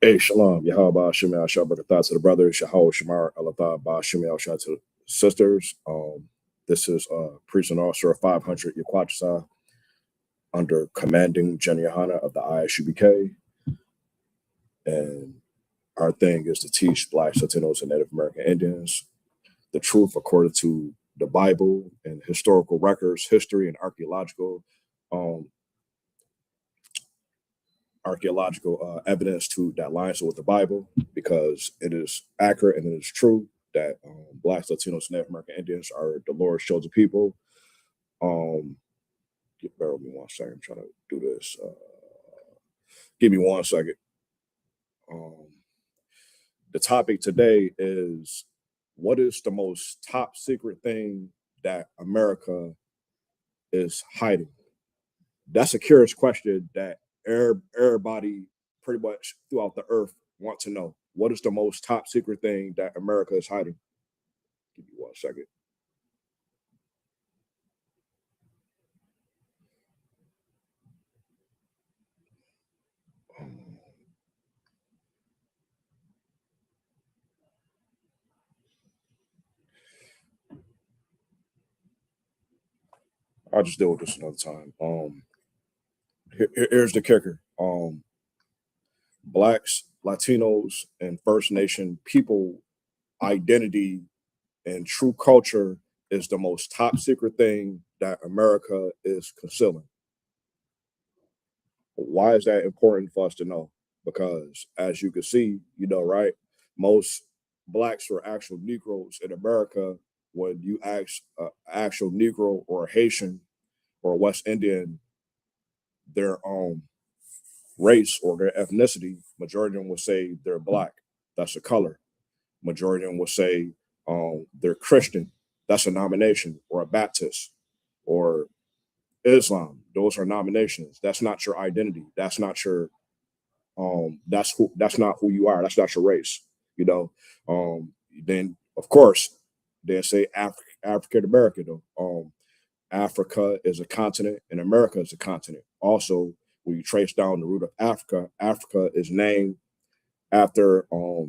Hey, shalom. Yahweh Shemi Al Shabbat to the brothers. Yahweh Shamar Alatha Ba Shemi Al Shah to the sisters. This is Priest and Officer 500 Yaquatsa under commanding Jenny Yohana of the ISUPK. And our thing is to teach Blacks, Latinos, and Native American Indians the truth according to the Bible and historical records, history, and archaeological evidence to that lines up with the Bible, because it is accurate and it is true that Blacks, Latinos, and Native American Indians are the Lord's chosen people. Bear with me 1 second. I'm trying to do this. Give me 1 second. The topic today is, what is the most top secret thing that America is hiding? That's a curious question that everybody pretty much throughout the earth want to know. What is the most top secret thing that America is hiding? Give me 1 second. I'll just deal with this another time. Here's the kicker. Blacks, Latinos, and First Nation people identity and true culture is the most top secret thing that America is concealing. Why is that important for us to know? Because as you can see, right, most Blacks or actual Negroes in America, when you ask an actual Negro or a Haitian or a West Indian their race or their ethnicity, majority of them will say they're Black. That's a color. Majority of them will say they're Christian. That's a nomination, or a Baptist, or Islam. Those are nominations. That's not your identity. That's not your that's not who you are. That's not your race. Then of course they say African American though. Africa is a continent and America is a continent. Also, when you trace down the root of Africa, Africa is named after a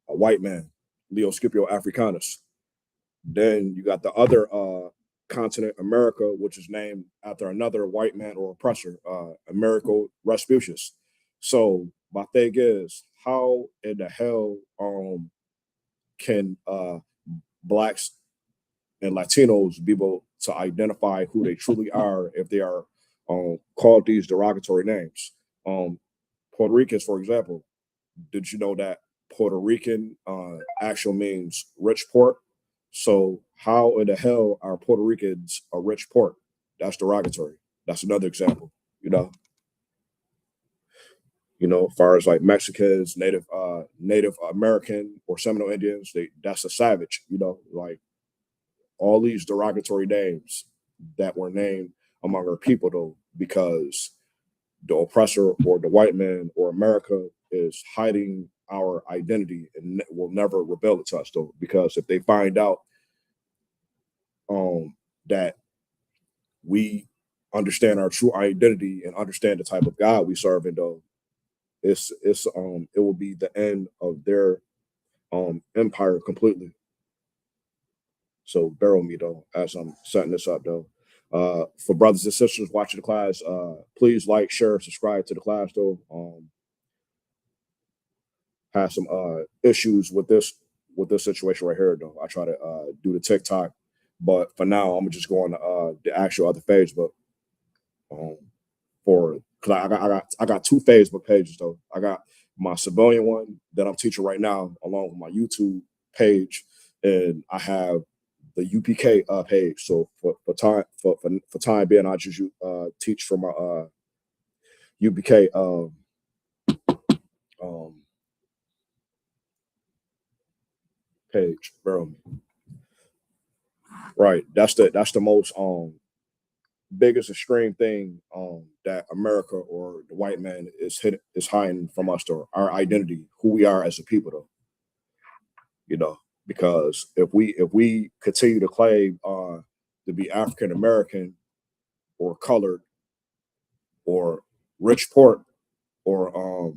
white man, Leo Scipio Africanus. Then you got the other continent, America, which is named after another white man or oppressor, Americo Vespucius. So my thing is, how in the hell can Blacks and Latinos be able to identify who they truly are if they are called these derogatory names? Puerto Ricans, for example, did you know that Puerto Rican actually means rich port? So how in the hell are Puerto Ricans a rich port? That's derogatory. That's another example, as far as like Mexicans, Native American or Seminole Indians, that's a savage, like all these derogatory names that were named among our people though, because the oppressor or the white man or America is hiding our identity and will never reveal it to us though, because if they find out that we understand our true identity and understand the type of God we serve, and though it will be the end of their empire completely. So bear with me though as I'm setting this up though. For brothers and sisters watching the class, please like, share, subscribe to the class though. Have some issues with this situation right here though. I try to do the TikTok, but for now I'm just going to the actual other Facebook. Because I got 2 Facebook pages though. I got my civilian one that I'm teaching right now, along with my YouTube page, and I have the UPK page. So for time being, I just teach from my UPK page. Bro. Right. That's the most biggest extreme thing that America or the white man is hiding from us, or our identity, who we are as a people though. Because if we continue to claim to be African American or colored or rich port or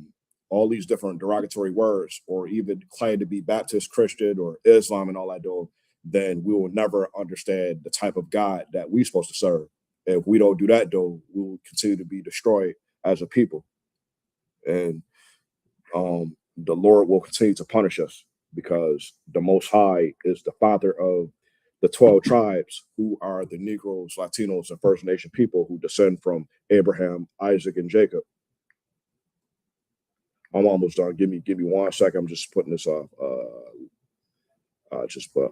all these different derogatory words, or even claim to be Baptist, Christian, or Islam and all that, though, then we will never understand the type of God that we're supposed to serve. If we don't do that, though, we will continue to be destroyed as a people. And the Lord will continue to punish us, because the Most High is the father of the 12 tribes, who are the Negroes, Latinos, and First Nation people who descend from Abraham, Isaac, and Jacob. I'm almost done. Give me 1 second. I'm just putting this off. Just put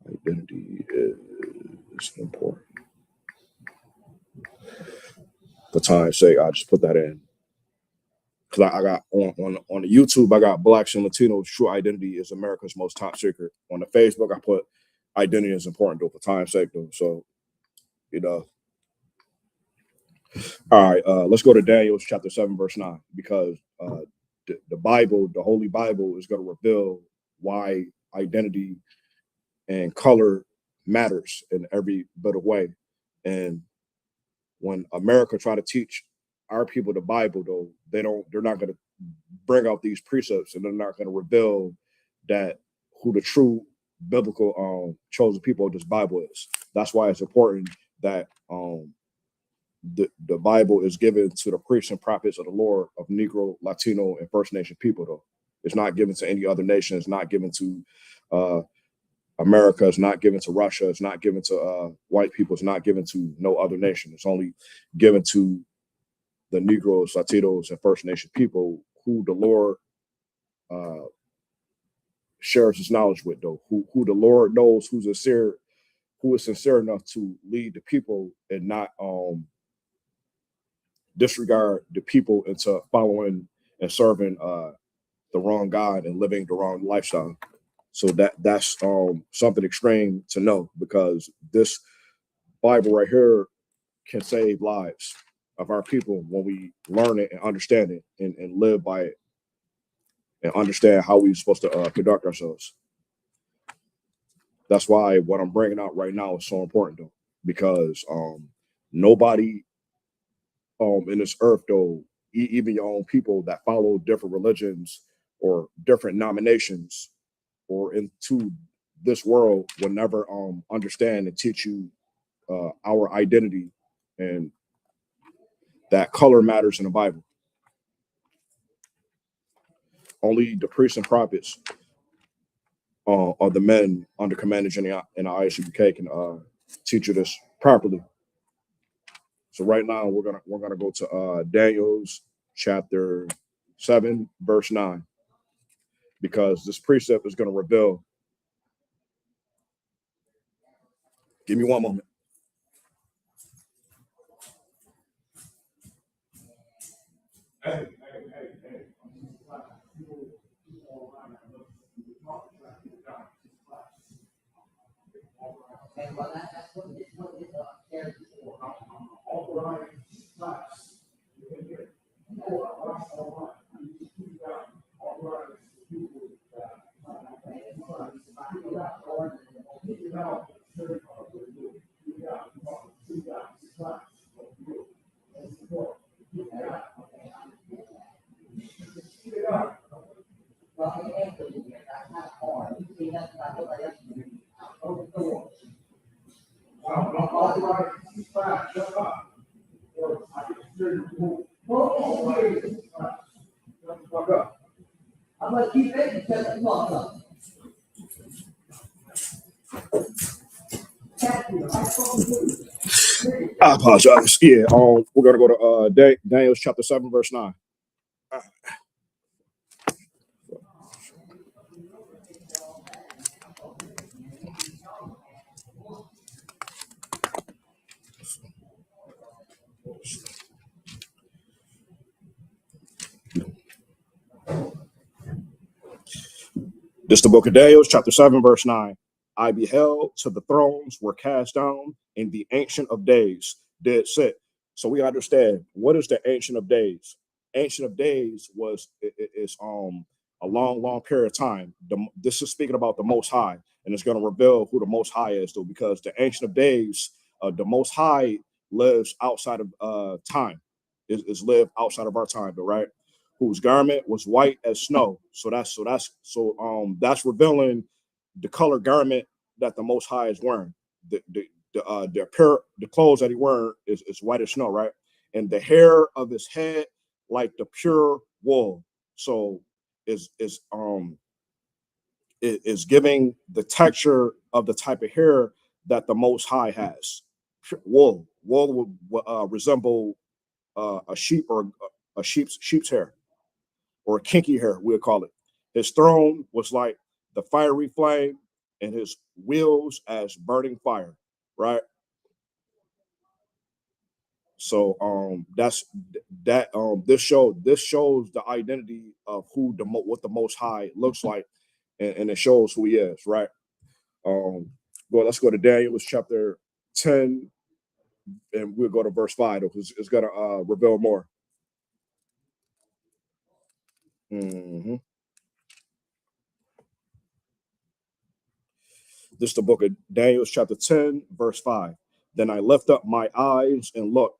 identity is important. For time's sake, I just put that in, because I got on the YouTube, I got Blacks and Latinos, true identity is America's most top secret. On the Facebook, I put identity is important, though, for time's sake, though. So, all right, let's go to Daniel chapter 7, verse 9, because the Bible, the Holy Bible, is going to reveal why identity and color matters in every bit of way. And when America try to teach our people the Bible, though, they're not going to bring out these precepts, and they're not going to reveal that who the true biblical chosen people of this Bible is. That's why it's important that the Bible is given to the priests and prophets of the Lord of Negro, Latino, and First Nation people, though. It's not given to any other nation. It's not given to America. It's not given to Russia. It's not given to white people. It's not given to no other nation. It's only given to the Negroes, Latinos, and First Nation people, who the Lord shares his knowledge with, though, who the Lord knows who is sincere enough to lead the people, and not disregard the people into following and serving the wrong God and living the wrong lifestyle. So that's something extreme to know, because this Bible right here can save lives of our people when we learn it and understand it, and live by it, and understand how we're supposed to conduct ourselves. That's why what I'm bringing out right now is so important, though, because nobody in this earth, though, even your own people that follow different religions or different denominations or into this world, will never understand and teach you our identity, and that color matters in the Bible. Only the priests and prophets are the men under command of Jenny and the ISUPK can teach you this properly. So right now we're gonna go to Daniel's chapter 7, verse 9, because this precept is going to reveal. Give me one moment. I apologize. Yeah, we're gonna go to Daniel chapter 7, verse 9. This is the book of Daniel, chapter 7, verse 9. I beheld till the thrones were cast down, and the Ancient of Days did sit. So we understand, what is the Ancient of Days? Ancient of Days is a long period of time. This is speaking about the Most High, and it's going to reveal who the Most High is, though, because the Ancient of Days, the Most High lives outside of time, is lived outside of our time, though, right? Whose garment was white as snow. That's revealing the color garment that the Most High is wearing. The clothes that he wearing is white as snow, right? And the hair of his head like the pure wool. So is is giving the texture of the type of hair that the Most High has. Wool would resemble a sheep or a sheep's hair, or a kinky hair, we'll call it. His throne was like the fiery flame, and his wheels as burning fire, right? So that's that this shows the identity of what the Most High looks like, and it shows who he is, right? Um, well, let's go to Daniel, chapter 10, and we'll go to verse 5 because it's gonna reveal more. Mm-hmm. This is the book of Daniel, chapter 10, verse 5. Then I lift up my eyes and looked,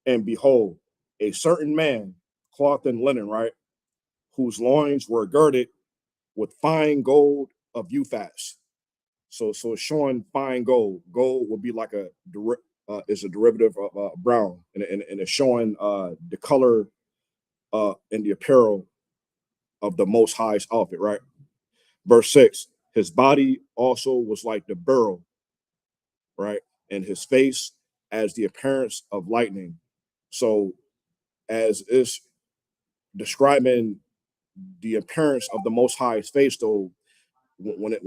and behold, a certain man, clothed in linen, right, whose loins were girded with fine gold of Uphaz. So it's showing fine gold. Gold would be like is a derivative of brown, and it's showing the color and the apparel of the Most High's outfit, right? Verse 6, his body also was like the beryl, right? And his face as the appearance of lightning. So as is describing the appearance of the Most High's face, though, when it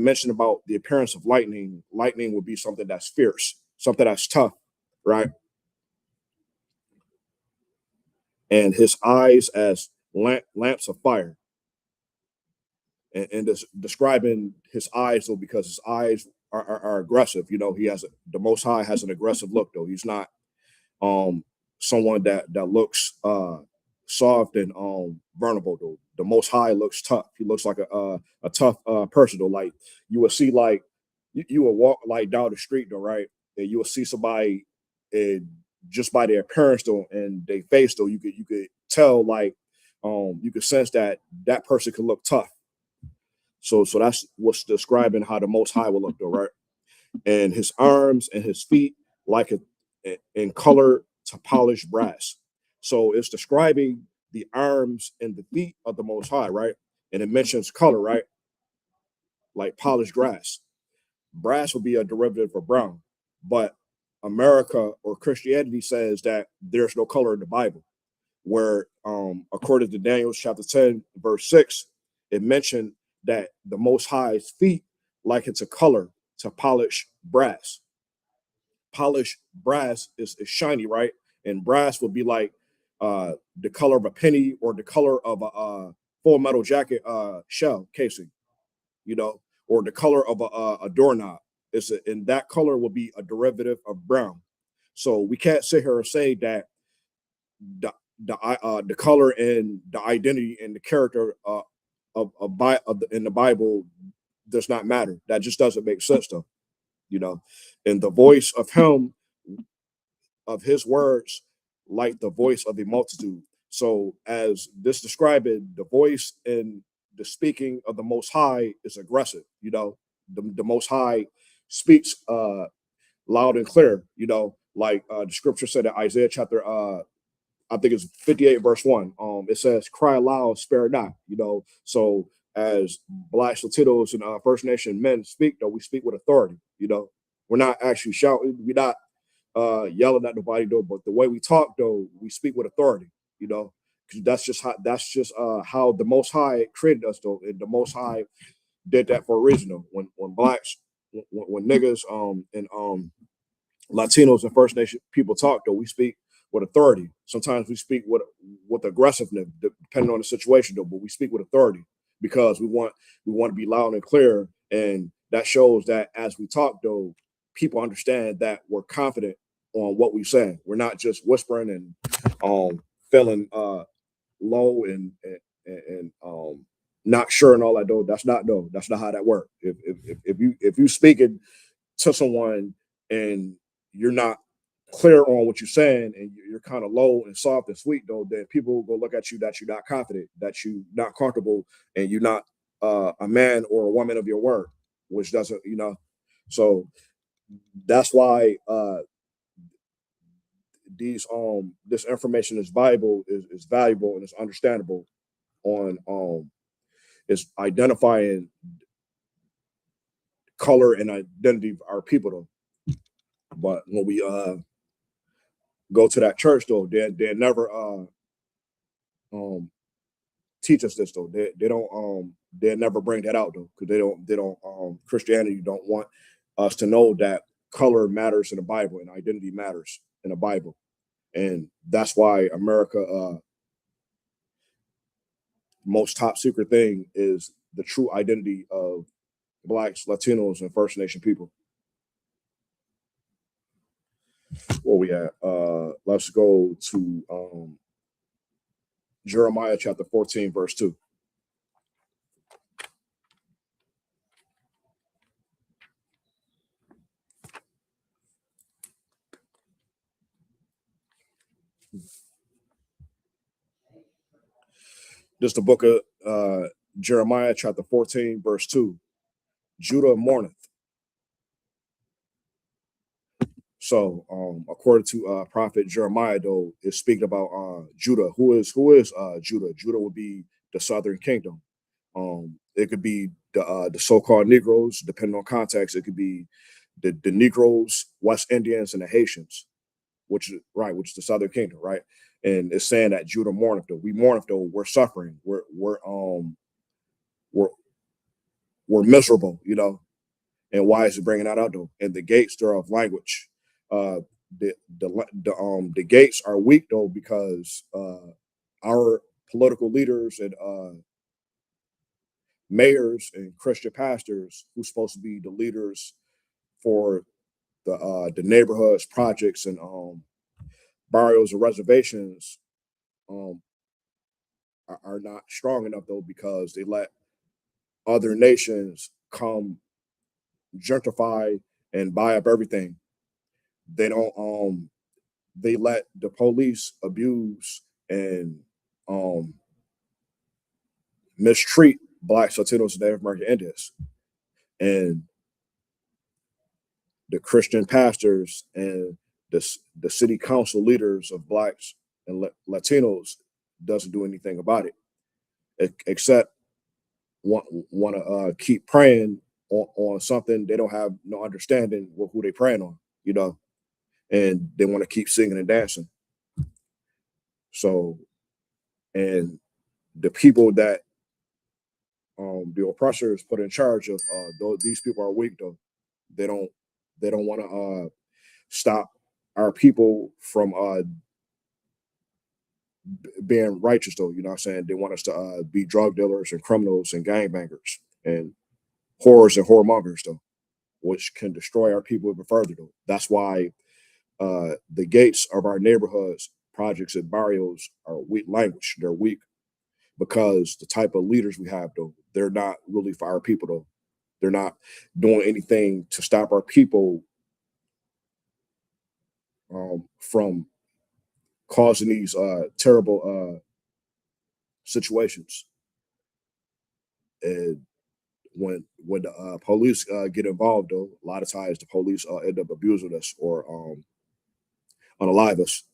mentioned about the appearance of lightning, lightning would be something that's fierce, something that's tough, right? And his eyes as lamps of fire, and describing his eyes though, because his eyes are aggressive. You know, the Most High has an aggressive look though. He's not um someone that looks soft and vulnerable though. The Most High looks tough. He looks like a tough person though. Like you would see, like you would walk like down the street though, right? And you would see somebody, and just by their appearance though and their face though, you could tell, like you could sense that that person could look tough. So that's what's describing how the Most High will look though, right? And his arms and his feet like in color to polished brass. So it's describing the arms and the feet of the Most High, right? And it mentions color, right? Like polished grass. Brass would be a derivative of brown, but America or Christianity says that there's no color in the Bible. Where, according to Daniel chapter 10, verse 6, it mentioned that the Most High's feet like it's a color to polish brass. Polished brass is shiny, right? And brass would be like the color of a penny or the color of a full metal jacket shell casing, you know, or the color of a doorknob. And that color will be a derivative of brown. So we can't sit here and say that the color and the identity and the character in the Bible does not matter. That just doesn't make sense, though. You know, and the voice of him, of his words, like the voice of a multitude. So as this describing, the voice and the speaking of the Most High is aggressive. You know, the Most High speaks loud and clear. You know, like the scripture said in Isaiah chapter I think it's 58 verse 1. It says, cry aloud, spare not, you know. So as Blacks, Latinos, and First Nation men speak, though, we speak with authority, you know. We're not actually shouting, we're not yelling at nobody though, but the way we talk though, we speak with authority, you know, because that's just how the Most High created us though, and the Most High did that for a reason though. When blacks, when niggas, and Latinos and First Nation people talk, though, we speak with authority. Sometimes we speak with aggressiveness, depending on the situation, though. But we speak with authority because we want to be loud and clear, and that shows that as we talk, though, people understand that we're confident on what we're saying. We're not just whispering and feeling low and not sure and all that. Though that's not how that works. If you speaking to someone and you're not clear on what you're saying and you're kind of low and soft and sweet, though, then people will go look at you that you're not confident, that you're not comfortable, and you're not a man or a woman of your word, which doesn't, So that's why this information is valuable and it's understandable on is identifying color and identity of our people, though. But when we go to that church, though, they never teach us this, though. They don't they never bring that out, though, because they don't Christianity don't want us to know that color matters in the Bible and identity matters in the Bible. And that's why America most top secret thing is the true identity of Blacks, Latinos, and First Nation people. Where we at? Let's go to Jeremiah chapter 14, verse 2. This is the book of Jeremiah chapter 14, verse 2. Judah mourneth. So, according to prophet Jeremiah, though, is speaking about Judah. Who is Judah? Judah would be the southern kingdom. It could be the so-called Negroes, depending on context. It could be the Negroes, West Indians, and the Haitians, which is the southern kingdom, right? And it's saying that Judah mourneth, though. We mourneth, though. We're suffering. We're miserable, And why is it bringing that out, though? And the gates thereof language. The gates are weak, though, because our political leaders and mayors and Christian pastors, who's supposed to be the leaders for the neighborhoods, projects, and barrios and reservations, are not strong enough, though, because they let other nations come gentrify and buy up everything. They don't they let the police abuse and mistreat Blacks, Latinos, and Native American Indians. And the Christian pastors and the city council leaders of Blacks and Latinos doesn't do anything about it, except want to keep praying on something they don't have no understanding with who they praying on, and they want to keep singing and dancing. So, and the people that the oppressors put in charge of these people are weak, though. They don't want to stop our people from being righteous, though. You know what I'm saying? They want us to be drug dealers and criminals and gangbangers and whores and whoremongers, though, which can destroy our people even further, though. That's why the gates of our neighborhoods, projects, and barrios are weak language. They're weak because the type of leaders we have, though, they're not really for our people, though. They're not doing anything to stop our people from causing these terrible situations. And when the police get involved, though, a lot of times the police end up abusing us or unalive us,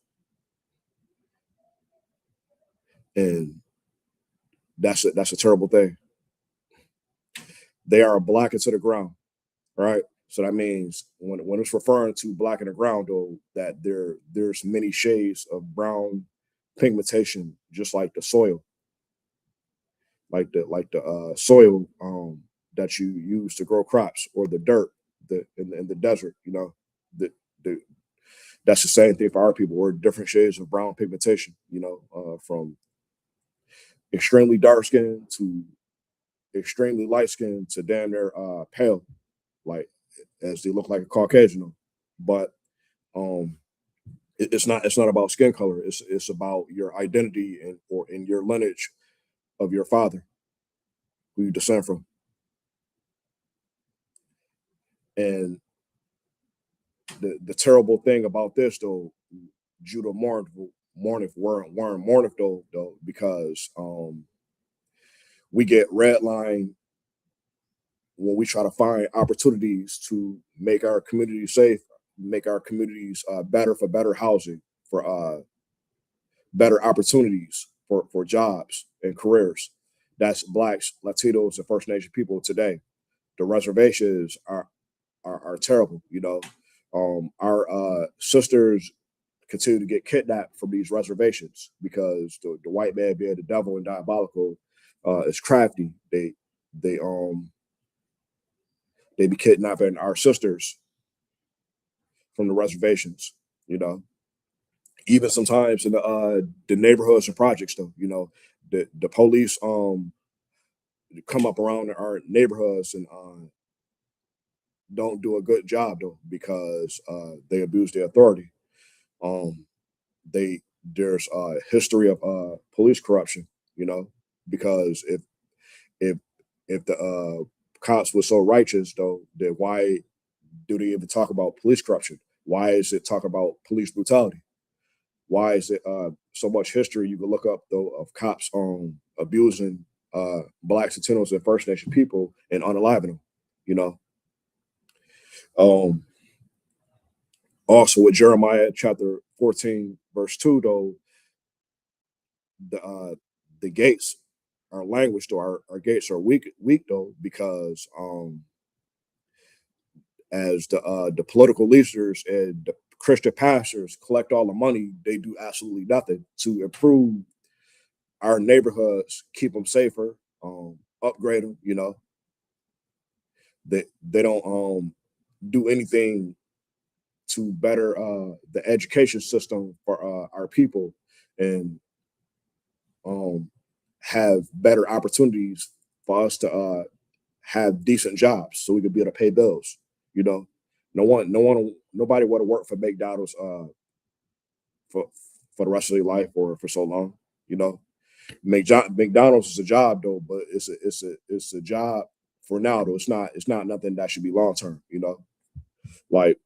and that's a terrible thing. They are blackened to the ground, right? So that means when it's referring to black in the ground, though, that there's many shades of brown pigmentation, just like the soil, like the soil that you use to grow crops, or the dirt in the desert. The, the that's the same thing for our people. We're different shades of brown pigmentation. From extremely dark skin to extremely light skin to damn near pale, like as they look like a Caucasian. But it's not about skin color. It's about your identity or in your lineage of your father, who you descend from. And the terrible thing about this though, Judah mourneth Warren mourneth though, because we get redlined when we try to find opportunities to make our communities safe, make our communities better for better housing, for better opportunities for jobs and careers. That's Blacks, Latinos, and First Nation people today. The reservations are terrible. Our sisters continue to get kidnapped from these reservations because the white man, being the devil and diabolical, is crafty. They be kidnapping our sisters from the reservations. You know, even sometimes in the neighborhoods and projects, though. The police come up around our neighborhoods and don't do a good job though, because they abuse their authority. Um, there's a history of police corruption. Because if if the cops were so righteous though, then why do they even talk about police corruption? Why is it talk about police brutality? Why is it so much history you can look up though of cops abusing Blacks, Latinos, and First Nation people and unaliving them? You know. Um, Also with Jeremiah chapter 14, verse 2, though, the gates, our language though, our gates are weak though, because as the political leaders and the Christian pastors collect all the money, they do absolutely nothing to improve our neighborhoods, keep them safer, upgrade them. They don't do anything to better the education system for our people and have better opportunities for us to have decent jobs so we could be able to pay bills. You know, nobody would have worked for McDonald's for for the rest of their life or for so long. You know, McDonald's is a job though, but it's a job for now though. It's not nothing that should be long term. Like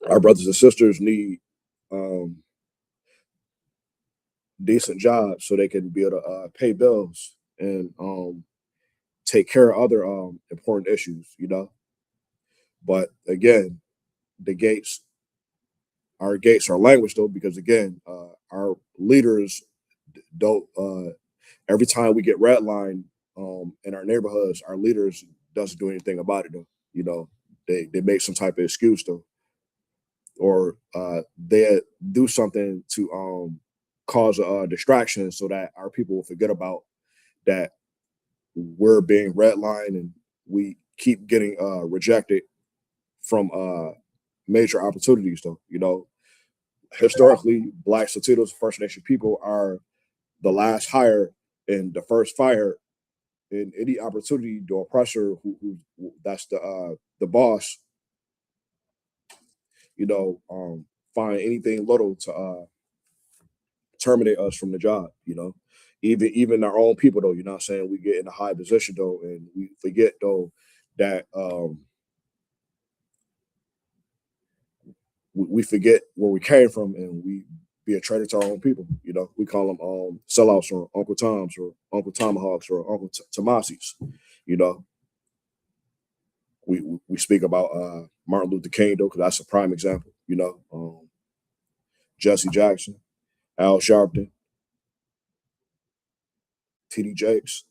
our brothers and sisters need um, decent jobs so they can be able to pay bills and take care of other important issues. But again, the gates, our gates are language though, because again, our leaders don't. Every time we get redlined in our neighborhoods, our leaders doesn't do anything about it though. They make some type of excuse though, or they do something to cause a distraction so that our people will forget about that we're being redlined and we keep getting rejected from major opportunities though. Historically, Blacks, Latinos, First Nation people are the last hire and the first fire in any opportunity. The oppressor who that's the boss, find anything little to terminate us from the job. Even our own people though. What I'm saying, we get in a high position though, and we forget though that we forget where we came from, and we be a traitor to our own people. We call them sellouts or Uncle Toms or Uncle Tomahawks or Uncle Tomasis. You know, we speak about Martin Luther King though, because that's a prime example. Jesse Jackson, Al Sharpton, T.D. Jakes,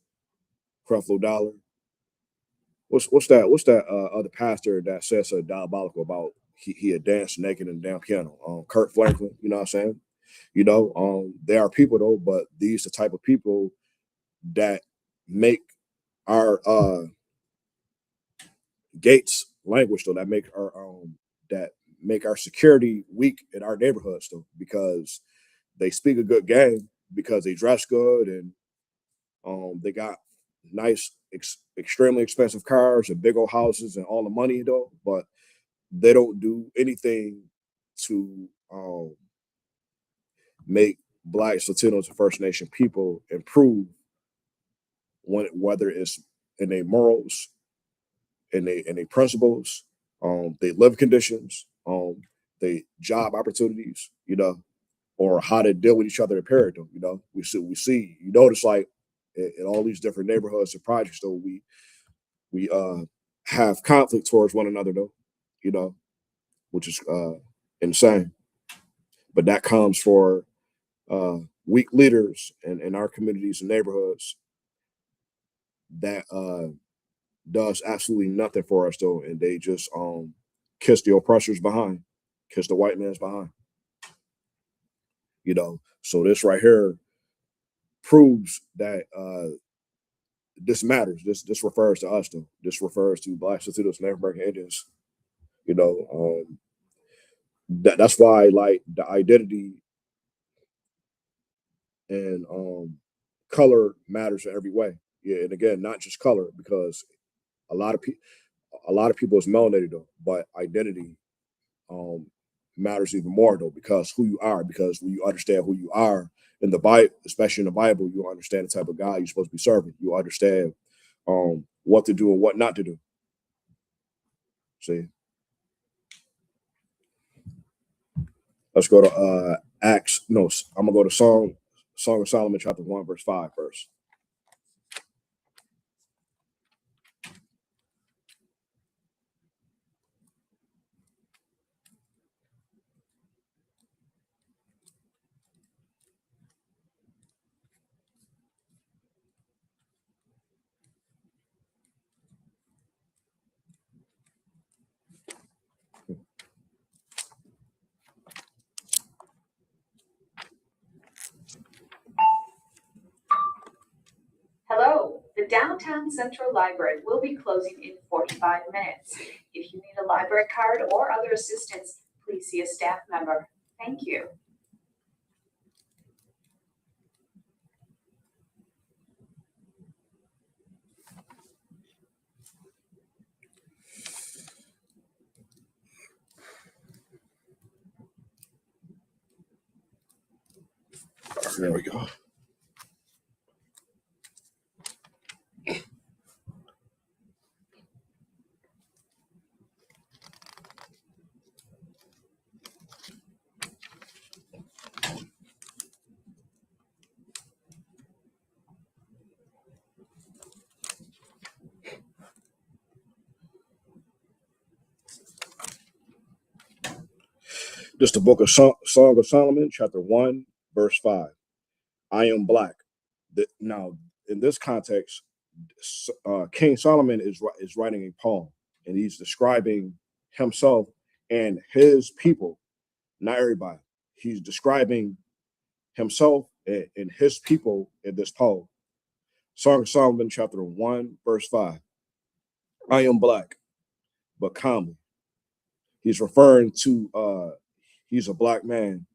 Creflo Dollar. What's that other pastor that says so diabolical about he had danced naked in the damn piano? Kurt Franklin. You know what I'm saying? There are people though, but these are the type of people that make our gates language though, that make our security weak in our neighborhoods though, because they speak a good game, because they dress good, and they got nice, extremely expensive cars and big old houses and all the money though, but they don't do anything to make Blacks, Latinos, and First Nation people improve, whether it's in their morals, in their principles, their living conditions, the job opportunities, or how to deal with each other in parenting. We see, you notice like in all these different neighborhoods and projects, though, we have conflict towards one another, though, you know, which is insane. But that comes for uh, weak leaders in our communities and neighborhoods that does absolutely nothing for us, though, and they just kiss the oppressors behind, kiss the white man's behind. So this right here proves that this matters. This refers to us, though. This refers to Blacks, Latinos, and Native American Indians. You know, that's why like the identity and color matters in every way. Yeah, and again, not just color, because a lot of people a lot of people is melanated, though, but identity um matters even more, though, because who you are, because when you understand who you are in the Bible, especially in the Bible, you understand the type of God you're supposed to be serving. You understand what to do and what not to do. See, let's go to Acts. No, I'm gonna go to Song of Solomon, chapter 1, verse 5 first. Hello, the Downtown Central Library will be closing in 45 minutes. If you need a library card or other assistance, please see a staff member. Thank you. There we go. This is the book of Song of Solomon, chapter 1, verse 5. I am black. Now, in this context, King Solomon is writing a poem, and he's describing himself and his people, not everybody. He's describing himself and his people in this poem. Song of Solomon, chapter 1, verse 5. I am black, but calmly. He's referring to he's a black man,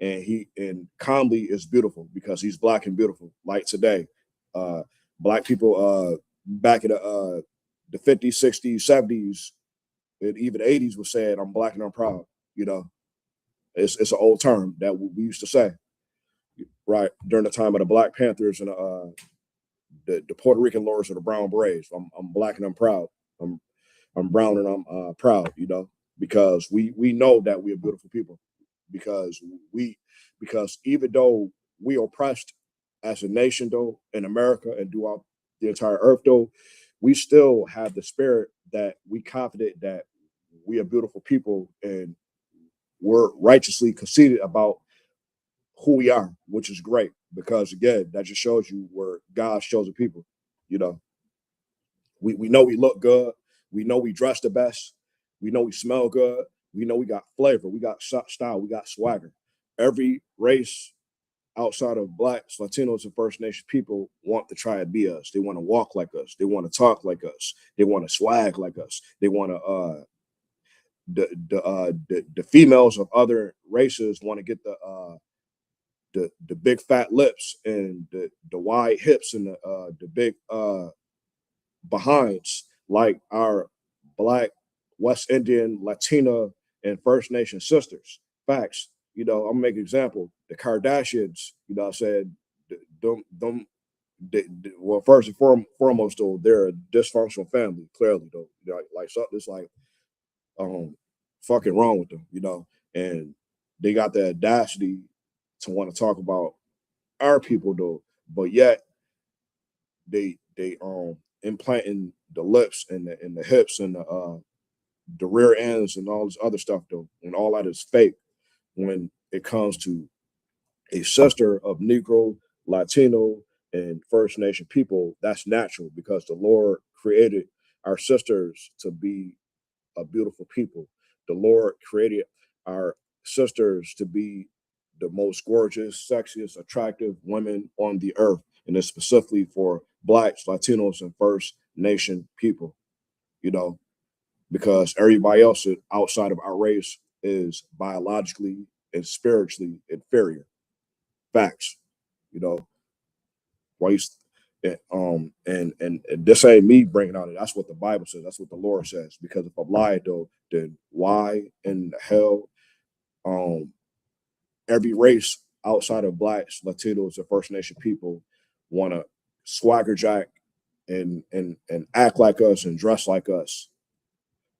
and calmly is beautiful because he's black and beautiful. Like today, uh, black people back in the 50s, 60s, 70s, and even 80s was saying, "I'm black and I'm proud." You know, it's an old term that we used to say, right, during the time of the Black Panthers and the Puerto Rican Lords of the Brown Berets. I'm black and I'm proud. I'm I'm brown and I'm proud. Because we know that we are beautiful people. Because we because even though we are oppressed as a nation, though, in America and throughout the entire earth, though, we still have the spirit that we confident that we are beautiful people, and we're righteously conceited about who we are, which is great, because again, that just shows you where God's chosen people. You know, we know we look good, we know we dress the best, we know we smell good, we know we got flavor, we got style, we got swagger. Every race outside of Blacks, Latinos, and First Nation people want to try and be us. They want to walk like us. They want to talk like us. They want to swag like us. They want to the females of other races want to get the big fat lips and the wide hips and the big behinds like our Black, West Indian, Latina, and First Nation sisters. Facts. I'm gonna make an example. The Kardashians, I said, them well, first and foremost, though, they're a dysfunctional family, clearly, though. Like something, it's like, um, fucking wrong with them, you know? And they got the audacity to want to talk about our people though, but yet they implanting the lips and the hips and the rear ends and all this other stuff though, and all that is fake when it comes to a sister of Negro, Latino, and First Nation people. That's natural because the Lord created our sisters to be a beautiful people. The Lord created our sisters to be the most gorgeous, sexiest, attractive women on the earth, and it's specifically for Blacks, Latinos, and First Nation people, you know, because everybody else outside of our race is biologically and spiritually inferior. Facts, you know. Why you and this ain't me bringing out it. That's what the Bible says. That's what the Lord says. Because if I'm lying though, then why in the hell every race outside of Blacks, Latinos, and First Nation people want to swagger jack and act like us and dress like us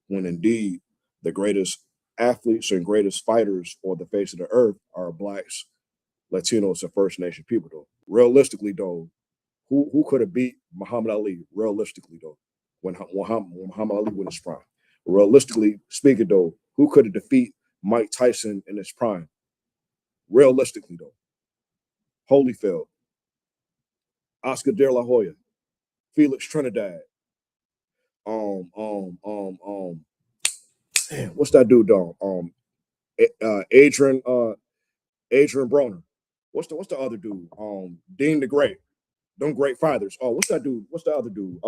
when indeed the greatest athletes and greatest fighters on the face of the earth are Blacks, Latinos, and First Nation people though. Realistically though, who could have beat Muhammad Ali realistically though when Muhammad Ali was in his prime? Realistically speaking though, who could have defeat Mike Tyson in his prime? Realistically though, Holyfield, Oscar De La Hoya, Felix Trinidad, um, um, um, um, what's that dude though? Adrian Broner. What's the other dude? Dean the Great. Them great fathers. Oh, what's that dude? What's the other dude?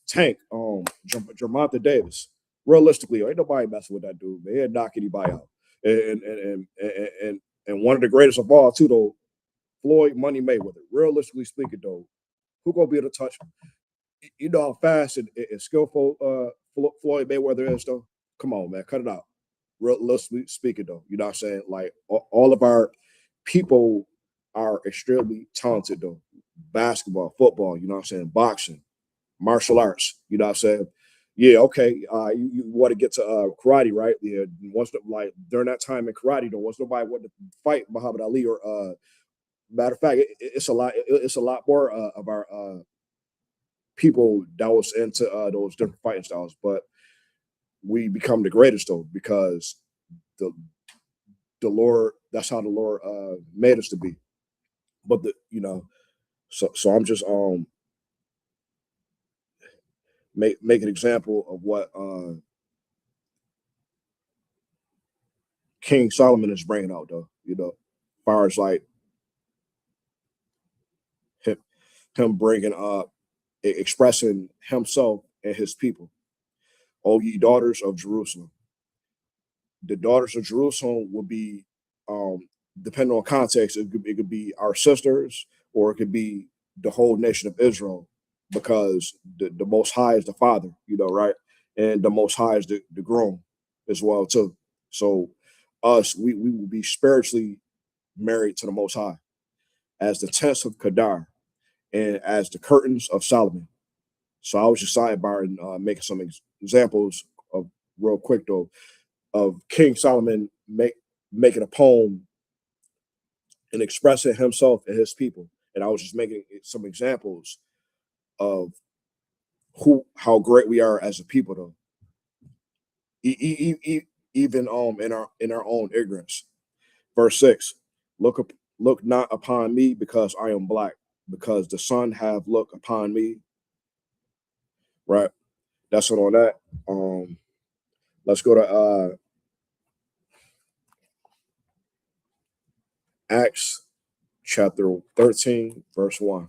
Tank, Germonta Davis. Realistically, ain't nobody messing with that dude. Man, he'd knock anybody out. And one of the greatest of all, too, though, Floyd Money Mayweather. Realistically speaking, though, who gonna be able to touch him? You know how fast and skillful Floyd Mayweather is, though. Come on, man, cut it out. Realistically speaking, though, you know what I'm saying? Like all of our people are extremely talented, though. Basketball, football, you know what I'm saying? Boxing, martial arts. You know what I'm saying? Yeah, okay. You want to get to karate, right? Yeah. Like during that time in karate, though, once nobody wanted to fight Muhammad Ali or matter of fact, it's a lot. It's a lot more of our people that was into those different fighting styles, but we become the greatest though because the the Lord. That's how the Lord made us to be. But so I'm just make an example of what King Solomon is bringing out, though. As far as like him, him bringing up, expressing himself and his people. O ye daughters of Jerusalem. The daughters of Jerusalem will be, depending on context, it could be our sisters or it could be the whole nation of Israel because the Most High is the Father, right? And the Most High is the groom as well, too. So us, we will be spiritually married to the Most High as the tents of Kedar and as the curtains of Solomon. So I was just sidebarring, making some examples of real quick though of King Solomon making a poem and expressing himself and his people. And I was just making some examples of how great we are as a people though. Even in our own ignorance. Verse 6. Look not upon me because I am black, because the sun have looked upon me. Right. That's what on that. Let's go to Acts chapter 13, verse 1.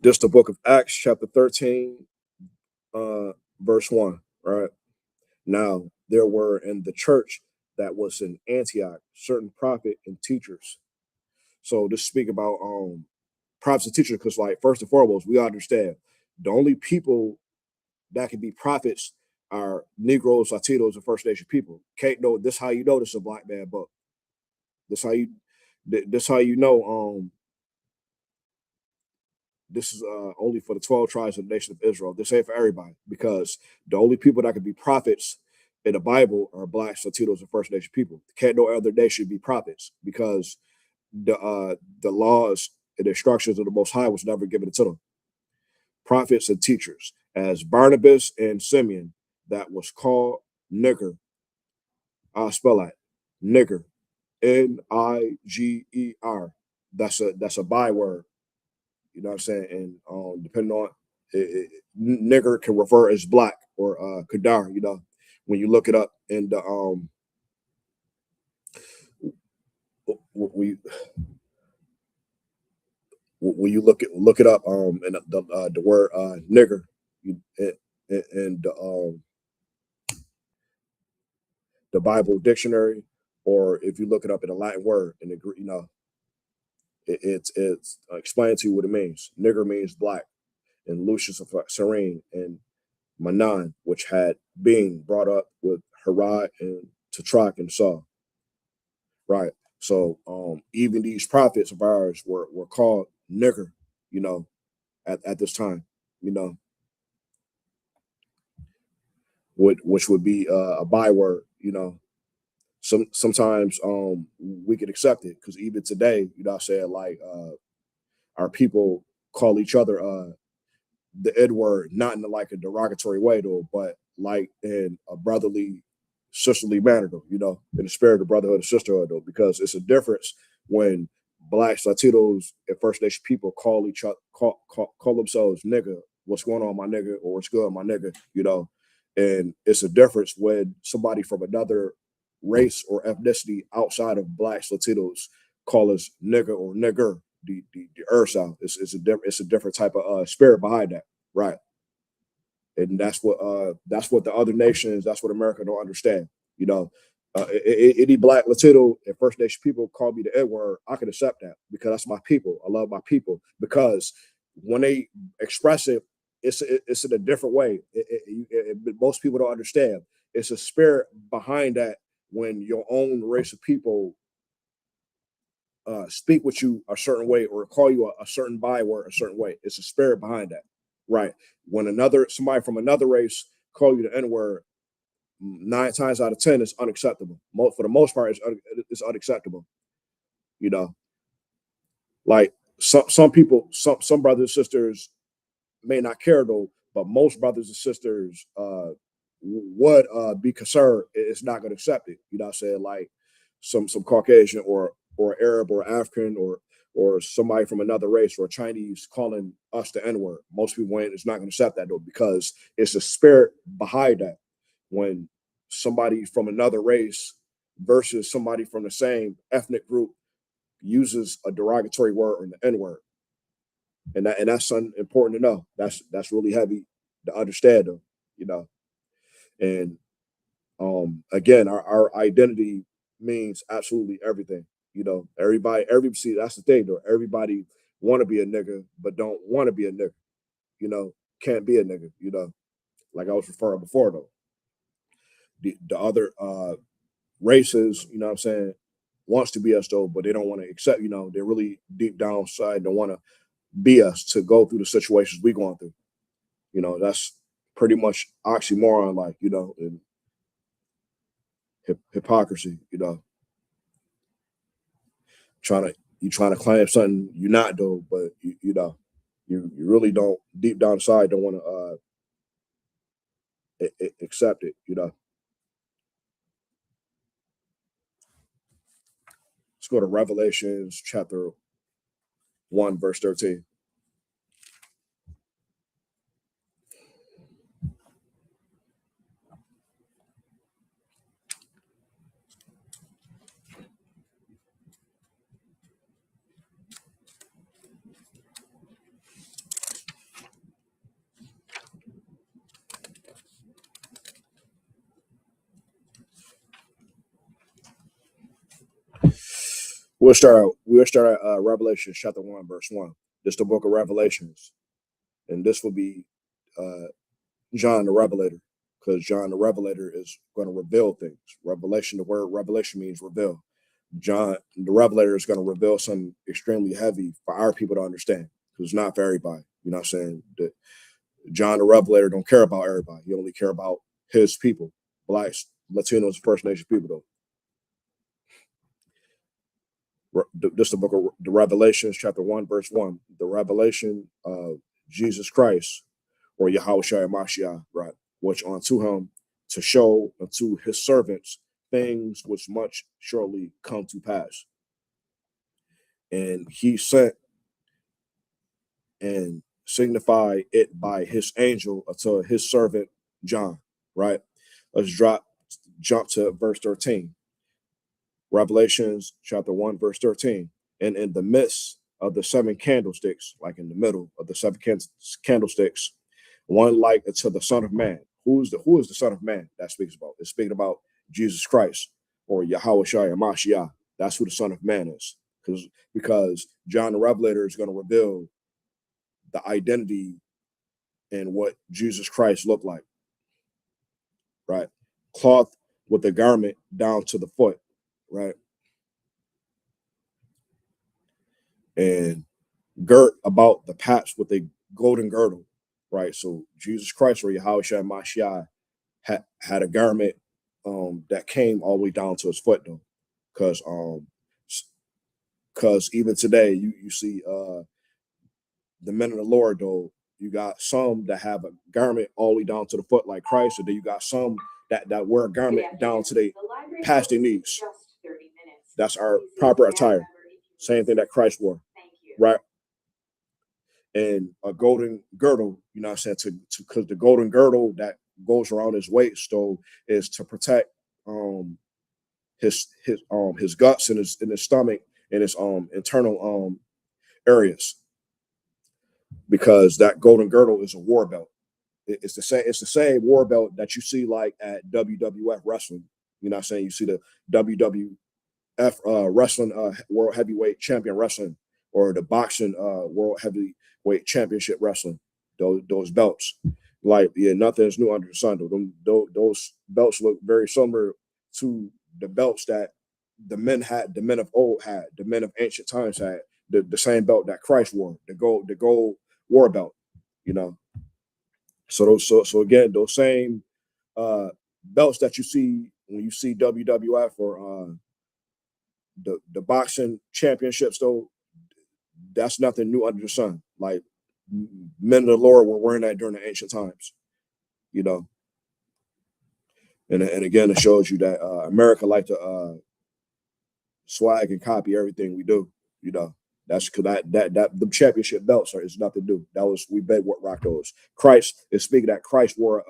This the book of Acts, chapter 13, verse 1. Right. Now there were in the church that was in Antioch certain prophet and teachers, So this speak about prophets and teachers, because like first and foremost, we understand the only people that can be prophets are Negroes, Latinos, and First Nation people. Can't know this how you know this is a black man book. This how you this how you know this is only for the 12 tribes of the nation of Israel. This ain't for everybody because the only people that can be prophets in the Bible are blacks, Latinos, and First Nation people. Can't no other nation be prophets because the laws and instructions of the Most High was never given to them. Prophets and teachers, as Barnabas and Simeon, that was called nigger. I'll spell that nigger, Niger. That's a byword. You know what I'm saying? And depending on nigger can refer as black or kadar. You know, when you look it up in the we when you look it up and the word nigger and the Bible dictionary, or if you look it up in a Latin word in the you know it's explaining to you what it means. Nigger means black, and Lucius of Serene and Manan, which had been brought up with Herod and Tetrak and Saul. Right. So even these prophets of ours were called nigger, you know, at this time, you know, which would be a byword, you know. Sometimes we could accept it because even today, you know, I said like our people call each other the N word, not in like a derogatory way though, but like in a brotherly, sisterly manner though, you know, in the spirit of brotherhood and sisterhood though, because it's a difference when blacks, Latinos, and First Nation people call each other call themselves nigga, what's going on, my nigga, or what's good, my nigga, you know, and it's a difference when somebody from another race or ethnicity outside of blacks, Latinos call us nigga or nigger, the earth sound. It's a different type of spirit behind that, right? And that's what the other nations, that's what America don't understand. You know, any black, Latino, and First Nation people call me the N word, I can accept that because that's my people. I love my people because when they express it, it's in a different way. Most people don't understand. It's a spirit behind that when your own race of people speak with you a certain way or call you a certain byword a certain way. It's a spirit behind that, right? When somebody from another race call you the N word, 9 times out of 10 it's unacceptable. For the most part, it's unacceptable. You know, like some people, some brothers and sisters may not care though, but most brothers and sisters would be concerned it's not going to accept it. You know what I'm saying? Like some Caucasian or Arab or African or somebody from another race or Chinese calling us the N-word. Most people ain't it's not going to accept that though, because it's a spirit behind that. When somebody from another race versus somebody from the same ethnic group uses a derogatory word or the N-word, and that's something important to know. That's really heavy to understand them, you know. And again, our identity means absolutely everything. You know, everybody see that's the thing though. Everybody want to be a nigga, but don't want to be a nigga. You know, can't be a nigga. You know, like I was referring before though. The other races, you know what I'm saying, wants to be us though, but they don't want to accept. You know, they're really deep down inside don't want to be us to go through the situations we going through. You know, that's pretty much oxymoron, like, you know, and hypocrisy, you know, trying to claim something you're not though, but you know, you really don't deep down inside don't want to accept it, you know. Let's go to Revelations chapter 1, verse 13. We'll start at Revelation chapter 1, verse 1. This is the book of Revelations. And this will be John the Revelator, because John the Revelator is going to reveal things. Revelation, the word revelation means reveal. John the Revelator is going to reveal something extremely heavy for our people to understand, because it's not for everybody. You know what I'm saying? John the Revelator don't care about everybody. He only care about his people, blacks, Latinos, First Nation people, though. This is the book of the Revelations, chapter 1, verse 1. The revelation of Jesus Christ, or Yahushua Mashiach, right, which unto him to show unto his servants things which much surely come to pass. And he sent and signified it by his angel unto his servant John, right? Let's jump to verse 13. Revelations chapter 1, verse 13. And in the midst of the seven candlesticks, like in the middle of the seven candlesticks, one like unto the Son of Man. Who is the Son of Man that speaks about? It's speaking about Jesus Christ, or Yahushua Mashiach. That's who the Son of Man is. Because John the Revelator is going to reveal the identity and what Jesus Christ looked like. Right? Cloth with the garment down to the foot, right? And girt about the paps with a golden girdle, right? So Jesus Christ, or Yahushua Mashiach, had a garment that came all the way down to his foot, though, because even today you see the men of the Lord, though. You got some that have a garment all the way down to the foot like Christ, and then you got some that wear a garment down to the past their knees. That's our proper attire. Same thing that Christ wore, right? And a golden girdle, you know what I'm saying, because the golden girdle that goes around his waist, though, is to protect his guts and his stomach and his internal areas, because that golden girdle is a war belt. It's the same war belt that you see like at WWF wrestling. You know what I'm saying? You see the WWF wrestling World Heavyweight Champion Wrestling, or the boxing World Heavyweight Championship Wrestling. Those belts, like, yeah, nothing is new under the sun. Those belts look very similar to the belts that the men of old had, the men of ancient times had. The same belt that Christ wore, the gold war belt. You know, so again, those same belts that you see when you see WWF or the boxing championships, though, that's nothing new under the sun. Like, men of the Lord were wearing that during the ancient times, you know. And again, it shows you that America like to swag and copy everything we do, you know. That's because that the championship belts is nothing new. That was, we bet what rock those. Christ is speaking that Christ wore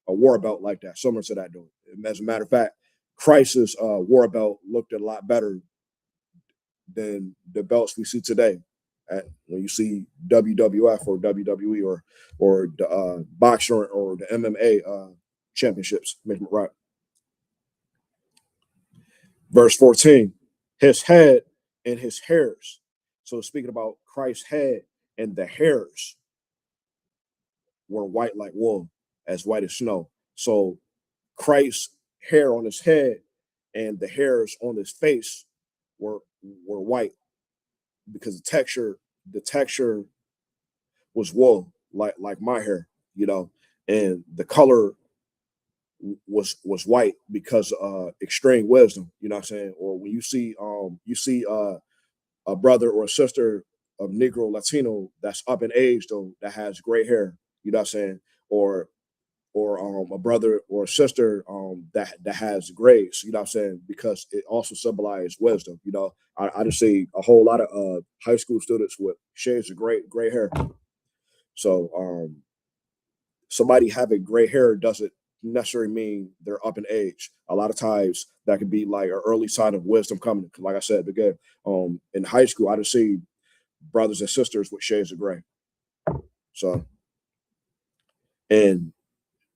a war belt like that, similar to that, though. As a matter of fact, Christ's war belt looked a lot better than the belts we see today. When you see WWF or WWE or the boxing or the MMA championships, make it right. Verse 14, his head and his hairs. So speaking about Christ's head and the hairs were white like wool, as white as snow. So Christ's hair on his head and the hairs on his face were white, because the texture was wool, like my hair, you know, and the color was white because extreme wisdom, you know what I'm saying? Or when you see a brother or a sister of Negro, Latino that's up in age, though, that has gray hair, you know what I'm saying? Or a brother or a sister that has grays, you know what I'm saying? Because it also symbolizes wisdom, you know. I just see a whole lot of high school students with shades of gray hair. So somebody having gray hair doesn't necessarily mean they're up in age. A lot of times that could be like an early sign of wisdom coming. Like I said, again, in high school, I just see brothers and sisters with shades of gray. So, and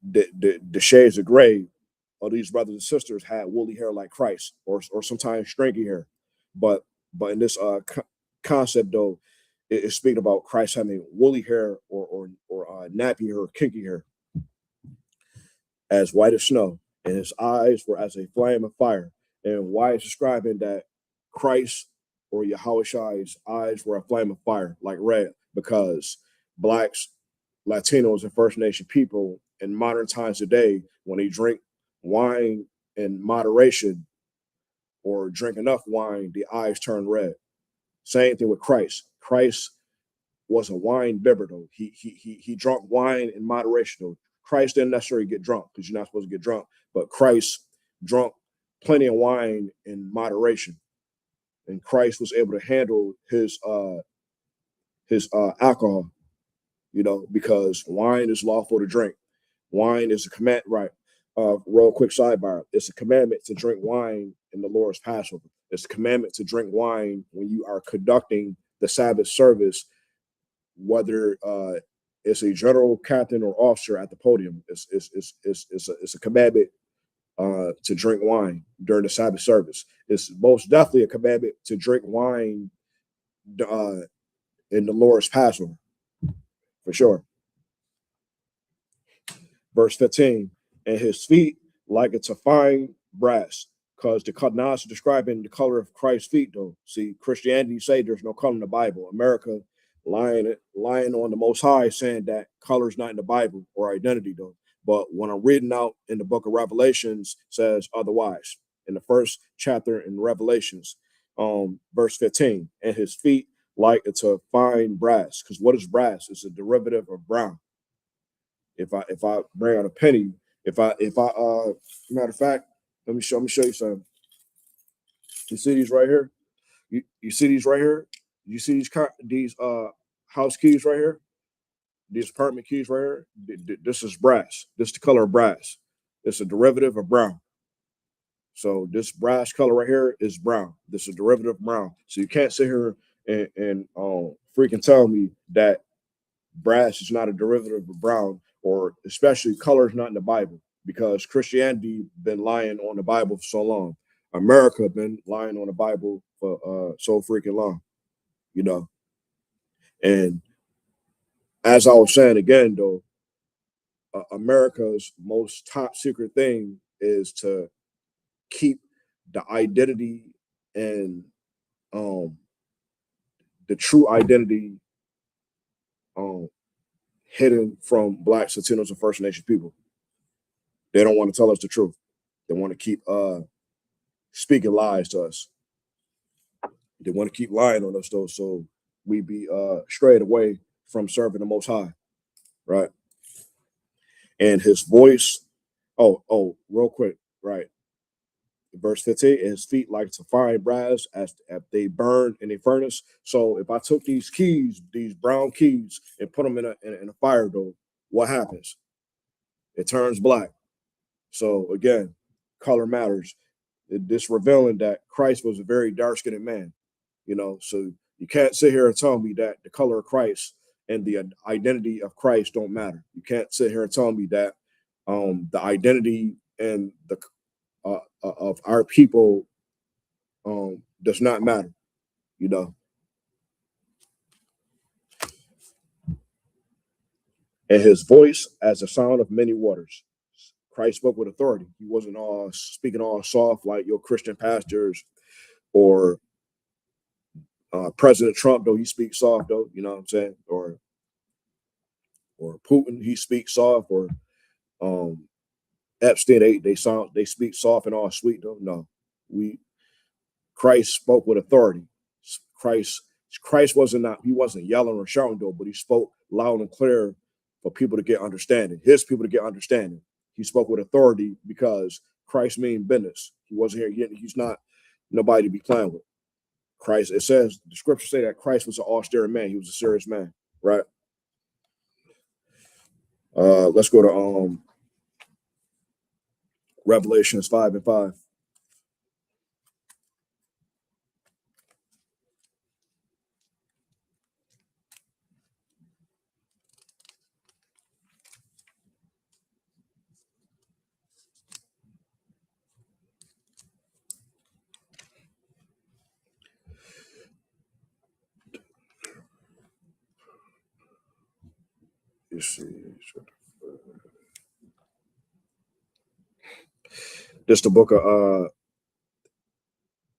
the shades of gray of these brothers and sisters had woolly hair like Christ, or sometimes stringy hair. But But in this concept, though, it's speaking about Christ having woolly hair or nappy hair or kinky hair, as white as snow, and his eyes were as a flame of fire. And why it's describing that Christ or Yahweh's eyes were a flame of fire, like red, because blacks, Latinos, and First Nation people in modern times today, when they drink wine in moderation or drink enough wine, the eyes turn red. Same thing with Christ. Christ was a wine bibber, though. He drank wine in moderation, though. Christ didn't necessarily get drunk because you're not supposed to get drunk, but Christ drank plenty of wine in moderation, and Christ was able to handle his alcohol, because wine is lawful to drink. Wine is a command, right? Real quick sidebar: it's a commandment to drink wine in the Lord's Passover. It's a commandment to drink wine when you are conducting the Sabbath service, whether it's a general, captain, or officer at the podium. It's a commandment to drink wine during the Sabbath service. It's most definitely a commandment to drink wine in the Lord's Passover, for sure. Verse 15, and his feet like it's a fine brass, because now it's describing the color of Christ's feet, though. See, Christianity say there's no color in the Bible. America lying on the Most High, saying that color's not in the Bible or identity, though. But when I'm reading out in the book of Revelations, says otherwise. In the first chapter in Revelations, verse 15, and his feet like it's a fine brass. Because what is brass? It's a derivative of brown. If I bring out a penny, if I matter of fact, let me show you something. You see these right here? You see these right here? You see these house keys right here? These apartment keys right here? This is brass. This is the color of brass. It's a derivative of brown. So this brass color right here is brown. This is a derivative of brown. So you can't sit here and freaking tell me that brass is not a derivative of brown, or especially color is not in the Bible, because Christianity been lying on the Bible for so long. America been lying on the Bible for so freaking long, you know. And as I was saying again, though, America's most top secret thing is to keep the identity and um, the true identity hidden from Blacks, Latinos, and First Nation people. They don't want to tell us the truth. They want to keep speaking lies to us. They want to keep lying on us, though, so we be strayed away from serving the Most High, right? And his voice, real quick, right? Verse 15, and his feet like to fine brass as they burn in a furnace. So if I took these keys, these brown keys, and put them in a fire, though, what happens? It turns black. So again, color matters. This revealing that Christ was a very dark-skinned man, so you can't sit here and tell me that the color of Christ and the identity of Christ don't matter. You can't sit here and tell me that the identity and the of our people does not matter, and his voice as the sound of many waters. Christ spoke with authority. He wasn't all speaking all soft like your Christian pastors or President Trump, though he speaks soft, though, you know what I'm saying? Or Putin, he speaks soft, or Epstein, they speak soft and all sweet, though. No. Christ spoke with authority. Christ he wasn't yelling or shouting, though, but he spoke loud and clear for people to get understanding, his people to get understanding. He spoke with authority because Christ means business. He wasn't here. He's not nobody to be playing with. Christ, it says, the scriptures say that Christ was an austere man. He was a serious man, right? Let's go to Revelations 5:5. You see, this the book of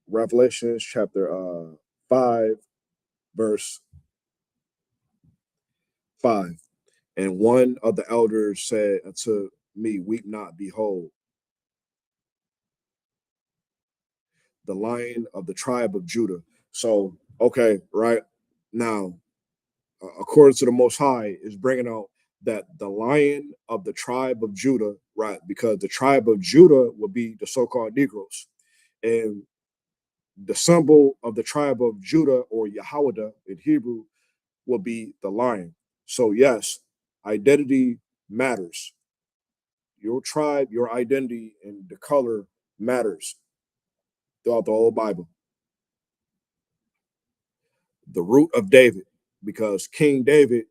Revelations, chapter 5, verse 5. And one of the elders said unto me, weep not, behold, the Lion of the tribe of Judah. So, okay, right now, according to the Most High, is bringing out that the Lion of the tribe of Judah, right? Because the tribe of Judah would be the so-called Negroes, and the symbol of the tribe of Judah, or Yahweh in Hebrew, will be the lion. So yes, identity matters. Your tribe, your identity, and the color matters throughout the whole Bible. The root of David, because King David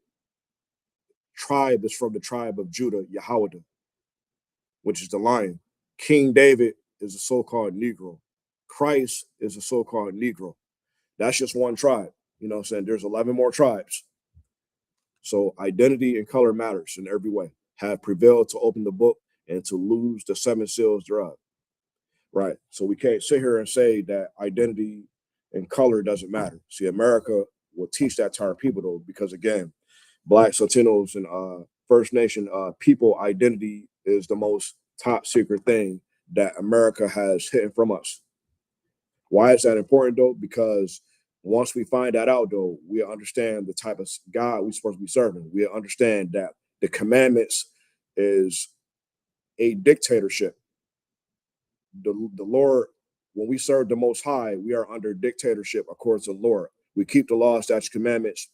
tribe is from the tribe of Judah, Yahweh, which is the lion. King David is a so-called Negro. Christ is a so-called Negro. That's just one tribe. You know what I'm saying? There's 11 more tribes. So identity and color matters in every way. Have prevailed to open the book and to lose the 7 seals thereof. Right. So we can't sit here and say that identity and color doesn't matter. See, America will teach that to our people though, because again, Blacks, Latinos, and First Nation people identity is the most top secret thing that America has hidden from us. Why is that important though? Because once we find that out though, we understand the type of God we're supposed to be serving. We understand that the commandments is a dictatorship. The Lord, when we serve the Most High, we are under dictatorship according to the Lord. We keep the law, statutes, commandments.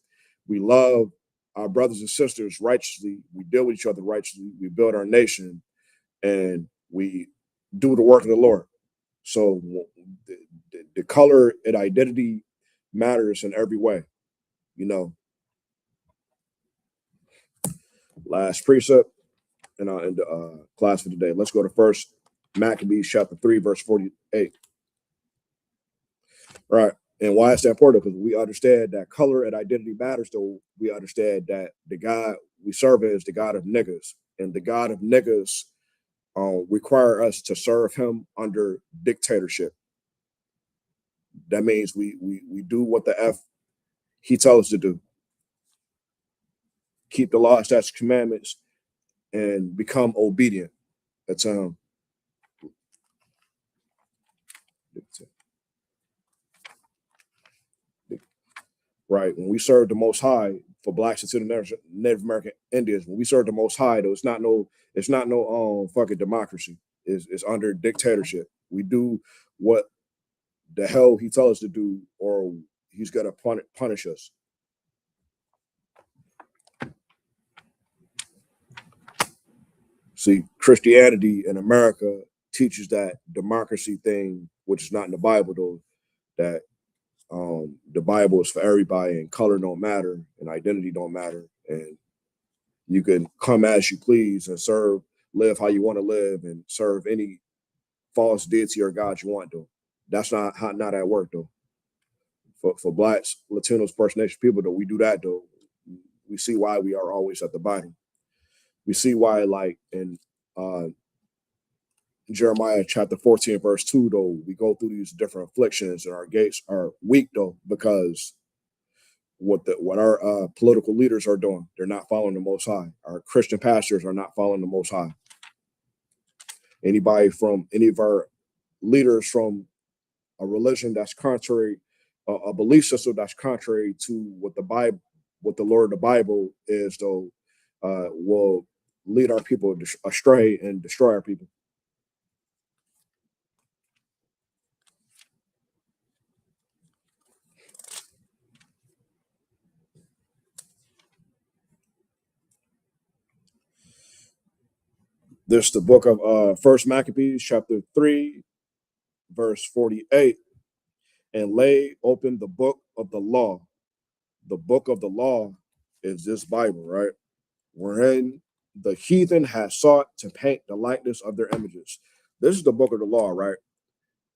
We love our brothers and sisters righteously. We deal with each other righteously. We build our nation, and we do the work of the Lord. So the color and identity matters in every way. You know, last precept in the class for today. Let's go to First Maccabees chapter 3, verse 48. Right. And why is that important? Because we understand that color and identity matters, though we understand that the God we serve is the God of niggas. And the God of niggas require us to serve him under dictatorship. That means we do what the F he tells us to do. Keep the law, statutes, commandments, and become obedient. That's right. When we serve the Most High, for Blacks and Native American Indians, when we serve the Most High, though, it's not no fucking democracy. It's under dictatorship. We do what the hell he tells us to do, or he's gonna punish us. See, Christianity in America teaches that democracy thing, which is not in the Bible, though, that the Bible is for everybody, and color don't matter, and identity don't matter, and you can come as you please and live how you want to live, and serve any false deity or god you want, though. That's not at work, though. For Blacks, Latinos, First Nation people, though, we do that, though. We see why we are always at the bottom. We see why, like in Jeremiah chapter 14, verse 2, though, we go through these different afflictions and our gates are weak, though, because what our political leaders are doing, they're not following the Most High. Our Christian pastors are not following the Most High. Any of our leaders from a religion that's contrary, a belief system that's contrary to what the Lord of the Bible is, though, will lead our people astray and destroy our people. This is the book of First Maccabees, chapter 3, verse 48. And lay open the book of the law. The book of the law is this Bible, right? Wherein the heathen has sought to paint the likeness of their images. This is the book of the law, right?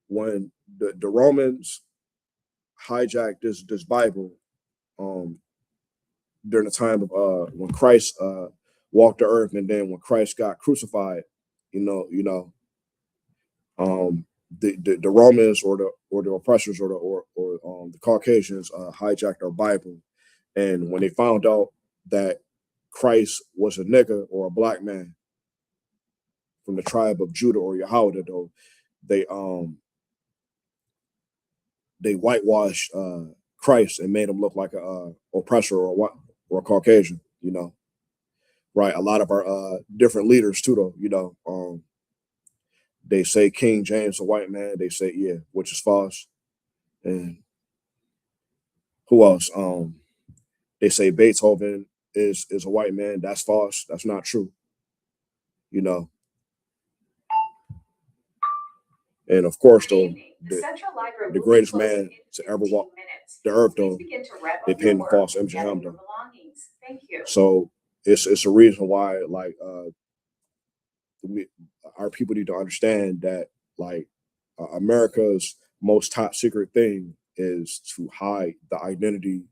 When the Romans hijacked this Bible, during the time of when Christ walked the earth, and then when Christ got crucified, the Romans or the oppressors or the Caucasians hijacked our Bible, and when they found out that Christ was a nigger or a black man from the tribe of Judah or Yehuda, though, they whitewashed Christ and made him look like a oppressor or a Caucasian, right? A lot of our different leaders too, though, they say King James a white man. They say which is false. And who else? They say Beethoven is a white man. That's false. That's not true. And of course, though, the greatest man to ever walk the earth, though, they painted a false image of him, though. So it's a reason why, like, our people need to understand that, like, America's most top secret thing is to hide the identity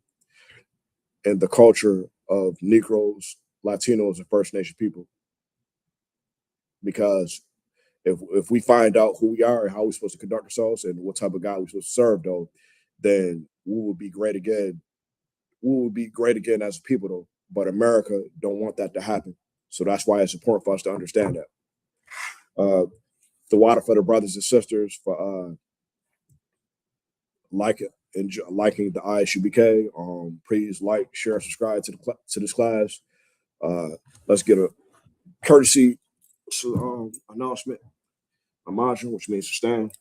and the culture of Negroes, Latinos, and First Nation people. Because if we find out who we are and how we're supposed to conduct ourselves and what type of God we're supposed to serve, though, then we will be great again. We will be great again as a people, though. But America don't want that to happen. So that's why it's important for us to understand that. The water for the brothers and sisters for liking the ISUPK. Please like, share, subscribe to this class. Let's get a courtesy announcement. Imagine, which means to stand.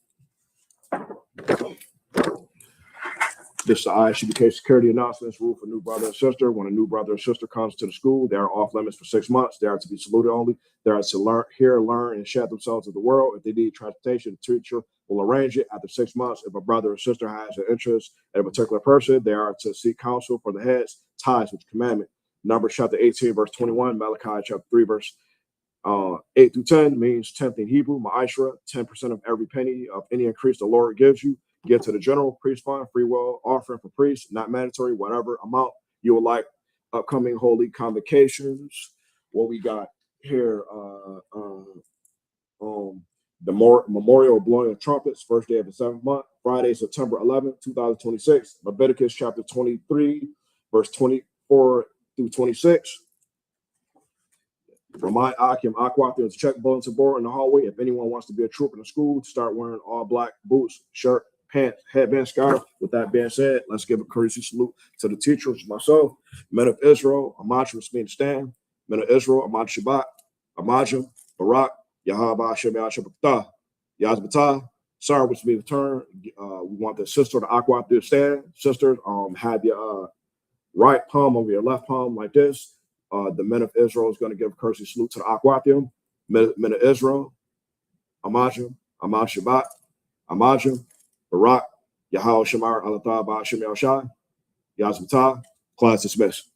This is the ISUPK security announcements. Rule for new brother and sister. When a new brother or sister comes to the school, they are off limits for 6 months. They are to be saluted only. They are to learn, and shed themselves of the world. If they need transportation, the teacher will arrange it. After 6 months, if a brother or sister has an interest in a particular person, they are to seek counsel for the heads, ties with the commandment. Numbers chapter 18, verse 21. Malachi chapter 3, verse 8 through 10 means 10th in Hebrew, Ma'ashra, 10% of every penny of any increase the Lord gives you. Give to the general priest fund, free will offering for priests, not mandatory, whatever amount you would like. Upcoming holy convocations. What we got here, the memorial blowing of trumpets, first day of the 7th month, Friday, September 11th, 2026. Leviticus chapter 23, verse 24 through 26. Remind Akim Aquathia to check bulletin board in the hallway. If anyone wants to be a troop in the school, to start wearing all black boots, shirt, pants, headband, scarf. With that being said, let's give a courtesy salute to the teachers, myself, men of Israel, Amach, which means stand, men of Israel, Amach Shabbat, Amajim, Barak, Yahaba Shemel Shabbatah, Yazbatah, sorry, which means turn. We want the sister to Aquathia to stand. Sisters, have your right palm over your left palm like this. The men of Israel is going to give a courtesy salute to the Aquathium. Men of Israel, Amajim, Amaj Shabbat, Amajim, Barak, Yahal Shamar Alatah Ba Shem Shai, Yazmatah, class dismissed.